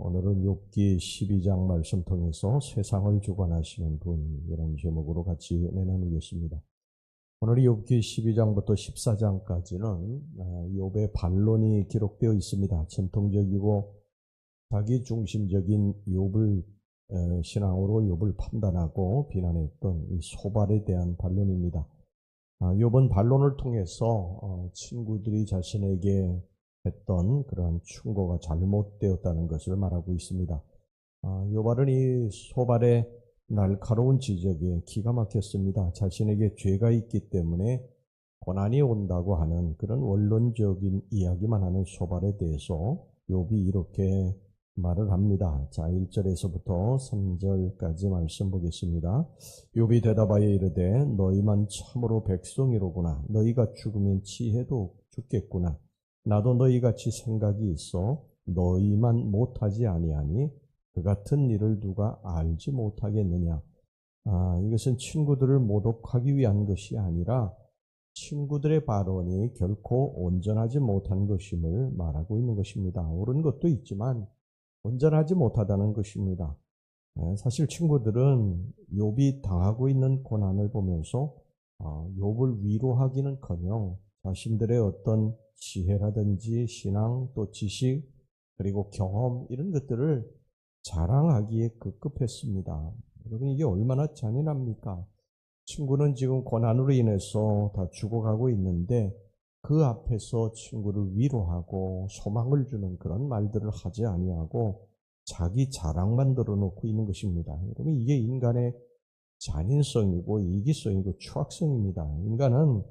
오늘은 욥기 12장 말씀 통해서 세상을 주관하시는 분, 이런 제목으로 같이 은혜 나누겠습니다. 오늘 욥기 12장부터 14장까지는 욥의 반론이 기록되어 있습니다. 전통적이고 자기 중심적인 욥을 신앙으로 욥을 판단하고 비난했던 이 소발에 대한 반론입니다. 욥은 반론을 통해서 친구들이 자신에게 했던 그러한 충고가 잘못되었다는 것을 말하고 있습니다. 욥은 이 소발의 날카로운 지적에 기가 막혔습니다. 자신에게 죄가 있기 때문에 고난이 온다고 하는 그런 원론적인 이야기만 하는 소발에 대해서 욥이 이렇게 말을 합니다. 자, 1절에서부터 3절까지 말씀 보겠습니다. 욥이 대답하여 이르되 너희만 참으로 백성이로구나. 너희가 죽으면 지혜도 죽겠구나. 나도 너희같이 생각이 있어 너희만 못하지 아니하니 그 같은 일을 누가 알지 못하겠느냐. 이것은 친구들을 모독하기 위한 것이 아니라 친구들의 발언이 결코 온전하지 못한 것임을 말하고 있는 것입니다. 옳은 것도 있지만 온전하지 못하다는 것입니다. 사실 친구들은 욥이 당하고 있는 고난을 보면서 욥을 위로하기는커녕 자신들의 어떤 지혜라든지 신앙 또 지식 그리고 경험 이런 것들을 자랑하기에 급급했습니다. 여러분 이게 얼마나 잔인합니까? 친구는 지금 고난으로 인해서 다 죽어가고 있는데 그 앞에서 친구를 위로하고 소망을 주는 그런 말들을 하지 아니하고 자기 자랑만 들어놓고 있는 것입니다. 여러분 이게 인간의 잔인성이고 이기성이고 추악성입니다. 인간은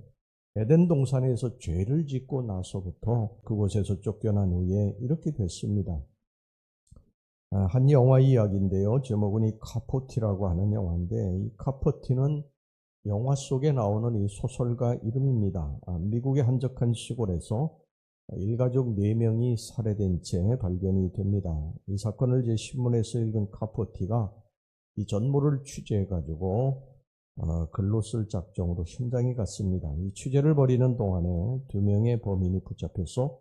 에덴 동산에서 죄를 짓고 나서부터 그곳에서 쫓겨난 후에 이렇게 됐습니다. 한 영화 이야기인데요. 제목은 이 카포티라고 하는 영화인데 이 카포티는 영화 속에 나오는 이 소설가 이름입니다. 미국의 한적한 시골에서 일가족 4명이 살해된 채 발견이 됩니다. 이 사건을 제 신문에서 읽은 카포티가 이 전모를 취재해가지고 글로 쓸 작정으로 현장에 갔습니다. 이 취재를 벌이는 동안에 2명의 범인이 붙잡혀서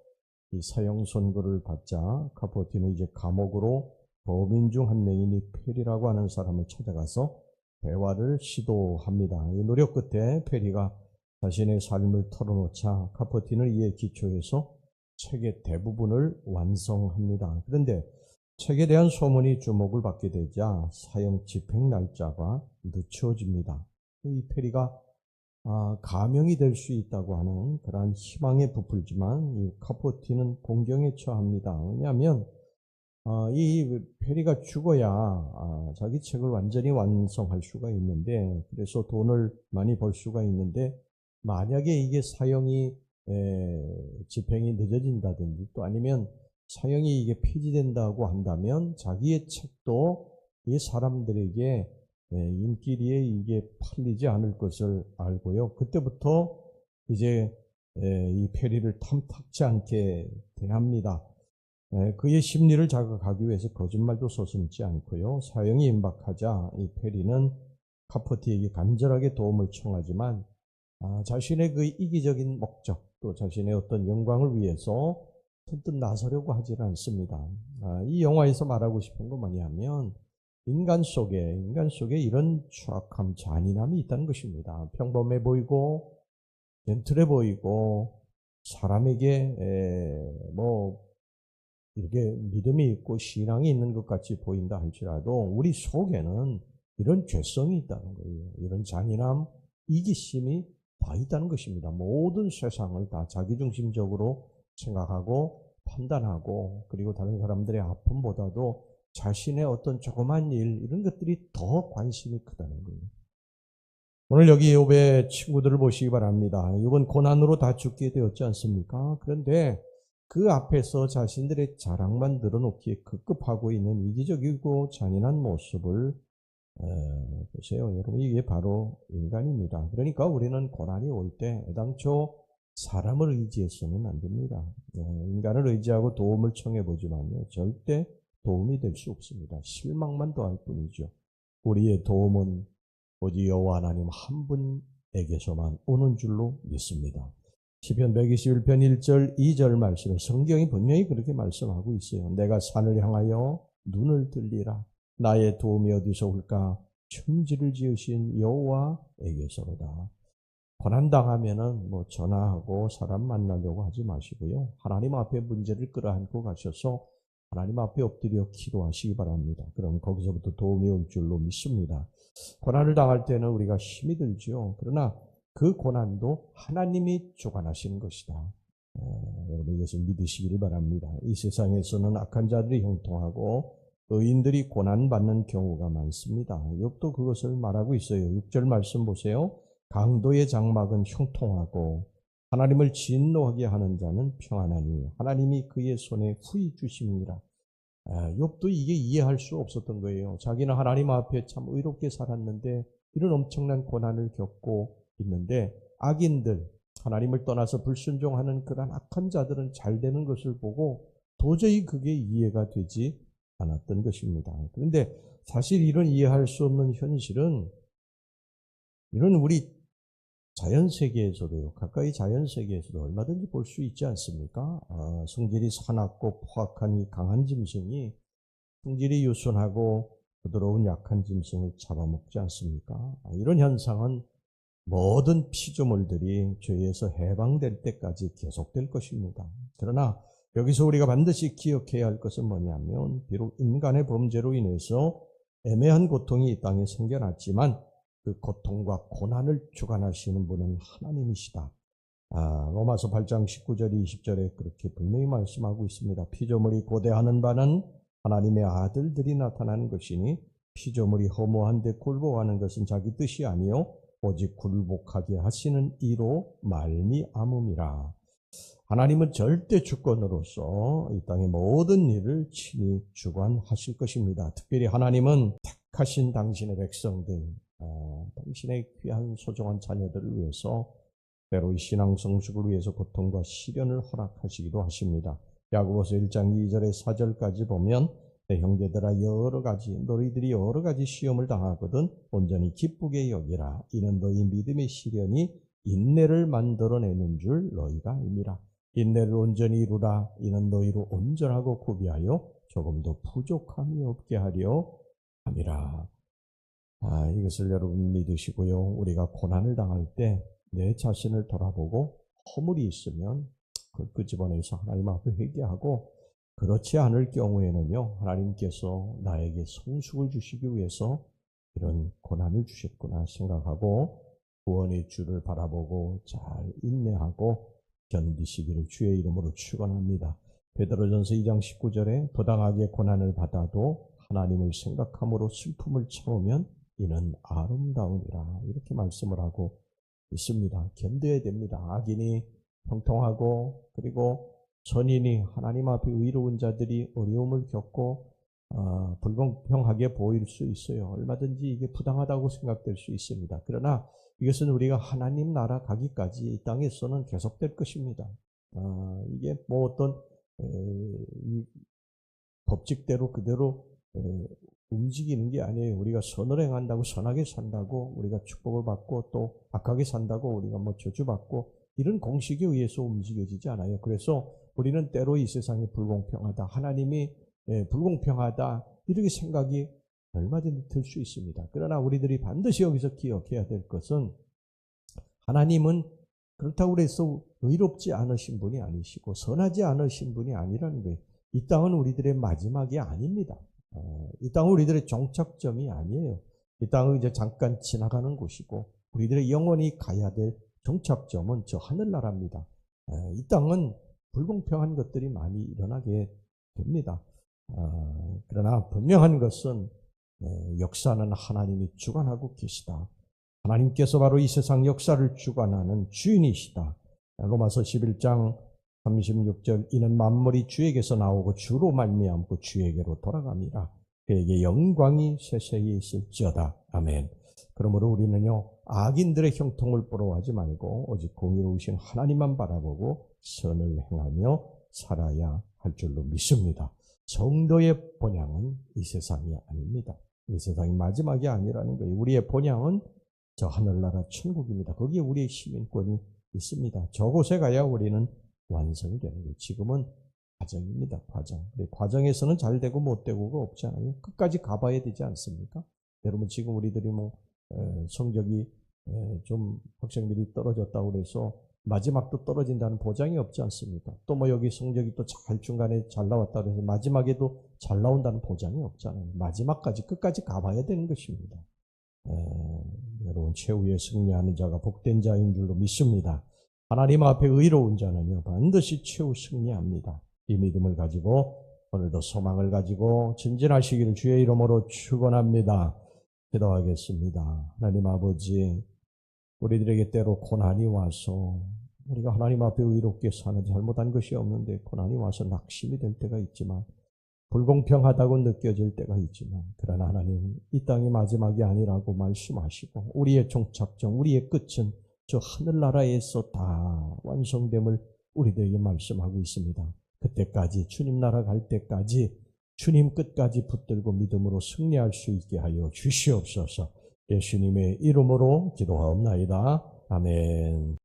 이 사형 선고를 받자 카포티는 이제 감옥으로 범인 중 한 명인 이 페리라고 하는 사람을 찾아가서 대화를 시도합니다. 이 노력 끝에 페리가 자신의 삶을 털어놓자 카포티는 이에 기초해서 책의 대부분을 완성합니다. 그런데 책에 대한 소문이 주목을 받게 되자 사형 집행 날짜가 늦춰집니다. 이 페리가 가명이 될 수 있다고 하는 그러한 희망에 부풀지만 이 카포티는 공경에 처합니다. 왜냐하면 이 페리가 죽어야 자기 책을 완전히 완성할 수가 있는데 그래서 돈을 많이 벌 수가 있는데 만약에 이게 사형이 집행이 늦어진다든지 또 아니면 사형이 이게 폐지된다고 한다면 자기의 책도 이 사람들에게 인기리에 이게 팔리지 않을 것을 알고요. 그때부터 이제 이 페리를 탐탁지 않게 대합니다. 그의 심리를 자극하기 위해서 거짓말도 서슴지 않고요. 사형이 임박하자 이 페리는 카포티에게 간절하게 도움을 청하지만 자신의 그 이기적인 목적 또 자신의 어떤 영광을 위해서 선뜻 나서려고 하지 않습니다. 이 영화에서 말하고 싶은 건 뭐냐면 인간 속에 이런 추악함, 잔인함이 있다는 것입니다. 평범해 보이고 젠틀해 보이고 사람에게 이렇게 믿음이 있고 신앙이 있는 것 같이 보인다 할지라도 우리 속에는 이런 죄성이 있다는 거예요. 이런 잔인함, 이기심이 다 있다는 것입니다. 모든 세상을 다 자기중심적으로 생각하고 판단하고 그리고 다른 사람들의 아픔보다도 자신의 어떤 조그만 일 이런 것들이 더 관심이 크다는 거예요. 오늘 여기 욥의 친구들을 보시기 바랍니다. 욥은 고난으로 다 죽게 되었지 않습니까? 그런데 그 앞에서 자신들의 자랑만 늘어놓기에 급급하고 있는 이기적이고 잔인한 모습을 보세요. 여러분 이게 바로 인간입니다. 그러니까 우리는 고난이 올 때 애당초 사람을 의지해서는 안 됩니다. 인간을 의지하고 도움을 청해보지만요. 절대 도움이 될 수 없습니다. 실망만 더할 뿐이죠. 우리의 도움은 오직 여호와 하나님 한 분에게서만 오는 줄로 믿습니다. 시편 121편 1절 2절 말씀에 성경이 분명히 그렇게 말씀하고 있어요. 내가 산을 향하여 눈을 들리라. 나의 도움이 어디서 올까? 천지를 지으신 여호와에게서로다. 고난당하면은 전화하고 사람 만나려고 하지 마시고요. 하나님 앞에 문제를 끌어안고 가셔서 하나님 앞에 엎드려 기도하시기 바랍니다. 그럼 거기서부터 도움이 올 줄로 믿습니다. 고난을 당할 때는 우리가 힘이 들죠. 그러나 그 고난도 하나님이 주관하시는 것이다. 여러분 이것을 믿으시기를 바랍니다. 이 세상에서는 악한 자들이 형통하고 의인들이 고난받는 경우가 많습니다. 욥도 그것을 말하고 있어요. 6절 말씀 보세요. 강도의 장막은 형통하고 하나님을 진노하게 하는 자는 평안하니 하나님이 그의 손에 후히 주심이니라. 욥도 이게 이해할 수 없었던 거예요. 자기는 하나님 앞에 참 의롭게 살았는데 이런 엄청난 고난을 겪고 있는데 악인들, 하나님을 떠나서 불순종하는 그런 악한 자들은 잘 되는 것을 보고 도저히 그게 이해가 되지 않았던 것입니다. 그런데 사실 이런 이해할 수 없는 현실은 이런 우리 자연세계에서도요, 가까이 자연세계에서도 얼마든지 볼 수 있지 않습니까? 성질이 사납고 포악한 이 강한 짐승이 성질이 유순하고 부드러운 약한 짐승을 잡아먹지 않습니까? 이런 현상은 모든 피조물들이 죄에서 해방될 때까지 계속될 것입니다. 그러나 여기서 우리가 반드시 기억해야 할 것은 뭐냐면 비록 인간의 범죄로 인해서 애매한 고통이 이 땅에 생겨났지만 그 고통과 고난을 주관하시는 분은 하나님이시다. 로마서 8장 19절 20절에 그렇게 분명히 말씀하고 있습니다. 피조물이 고대하는 바는 하나님의 아들들이 나타나는 것이니 피조물이 허무한데 굴복하는 것은 자기 뜻이 아니요 오직 굴복하게 하시는 이로 말미암음이라. 하나님은 절대 주권으로서 이 땅의 모든 일을 친히 주관하실 것입니다. 특별히 하나님은 택하신 당신의 백성들, 당신의 귀한 소중한 자녀들을 위해서 때로 신앙 성숙을 위해서 고통과 시련을 허락하시기도 하십니다. 야고보서 1장 2절에 4절까지 보면 내 형제들아 너희들이 여러 가지 시험을 당하거든 온전히 기쁘게 여기라. 이는 너희 믿음의 시련이 인내를 만들어내는 줄 너희가 알미라. 인내를 온전히 이루라. 이는 너희로 온전하고 구비하여 조금도 부족함이 없게 하려 함이라. 이것을 여러분 믿으시고요. 우리가 고난을 당할 때 내 자신을 돌아보고 허물이 있으면 그걸 끄집어내서 하나님 앞에 회개하고 그렇지 않을 경우에는요, 하나님께서 나에게 성숙을 주시기 위해서 이런 고난을 주셨구나 생각하고 구원의 주를 바라보고 잘 인내하고 견디시기를 주의 이름으로 축원합니다. 베드로전서 2장 19절에 부당하게 고난을 받아도 하나님을 생각함으로 슬픔을 참으면 이는 아름다우니라 이렇게 말씀을 하고 있습니다. 견뎌야 됩니다. 악인이 형통하고 그리고 선인이 하나님 앞에 의로운 자들이 어려움을 겪고 불공평하게 보일 수 있어요. 얼마든지 이게 부당하다고 생각될 수 있습니다. 그러나 이것은 우리가 하나님 나라 가기까지 이 땅에서는 계속될 것입니다. 이게 어떤 법칙대로 그대로 움직이는 게 아니에요. 우리가 선을 행한다고 선하게 산다고 우리가 축복을 받고 또 악하게 산다고 우리가 저주받고 이런 공식에 의해서 움직여지지 않아요. 그래서 우리는 때로 이 세상이 불공평하다, 하나님이 불공평하다 이렇게 생각이 얼마든지 들 수 있습니다. 그러나 우리들이 반드시 여기서 기억해야 될 것은 하나님은 그렇다고 해서 의롭지 않으신 분이 아니시고 선하지 않으신 분이 아니라는 거예요. 이 땅은 우리들의 마지막이 아닙니다. 이 땅은 우리들의 종착점이 아니에요. 이 땅은 이제 잠깐 지나가는 곳이고 우리들의 영원히 가야 될 종착점은 저 하늘나라입니다. 이 땅은 불공평한 것들이 많이 일어나게 됩니다. 그러나 분명한 것은 역사는 하나님이 주관하고 계시다. 하나님께서 바로 이 세상 역사를 주관하는 주인이시다. 로마서 11장 36절 이는 만물이 주에게서 나오고 주로 말미암고 주에게로 돌아갑니다. 그에게 영광이 세세히 있을지어다. 아멘. 그러므로 우리는요 악인들의 형통을 부러워하지 말고 오직 공의로우신 하나님만 바라보고 선을 행하며 살아야 할 줄로 믿습니다. 성도의 본향은 이 세상이 아닙니다. 이 세상이 마지막이 아니라는 거예요. 우리의 본향은 저 하늘나라 천국입니다. 거기에 우리의 시민권이 있습니다. 저곳에 가야 우리는 완성이 되는 거예요. 지금은 과정입니다. 과정. 과정에서는 잘 되고 못 되고가 없잖아요. 끝까지 가봐야 되지 않습니까? 여러분 지금 우리들이 성적이 좀 학생들이 떨어졌다고 그래서 마지막도 떨어진다는 보장이 없지 않습니까? 또 여기 성적이 또 잘 중간에 잘 나왔다고 해서 마지막에도 잘 나온다는 보장이 없잖아요. 마지막까지 끝까지 가봐야 되는 것입니다. 여러분 최후에 승리하는 자가 복된 자인 줄로 믿습니다. 하나님 앞에 의로운 자는요 반드시 최후 승리합니다. 이 믿음을 가지고 오늘도 소망을 가지고 전진하시기를 주의 이름으로 축원합니다. 기도하겠습니다. 하나님 아버지, 우리들에게 때로 고난이 와서 우리가 하나님 앞에 의롭게 사는 잘못한 것이 없는데 고난이 와서 낙심이 될 때가 있지만, 불공평하다고 느껴질 때가 있지만, 그러나 하나님 이 땅이 마지막이 아니라고 말씀하시고 우리의 종착점, 우리의 끝은 저 하늘나라에서 다 완성됨을 우리들에게 말씀하고 있습니다. 그때까지, 주님 나라 갈 때까지 주님 끝까지 붙들고 믿음으로 승리할 수 있게 하여 주시옵소서. 예수님의 이름으로 기도하옵나이다. 아멘.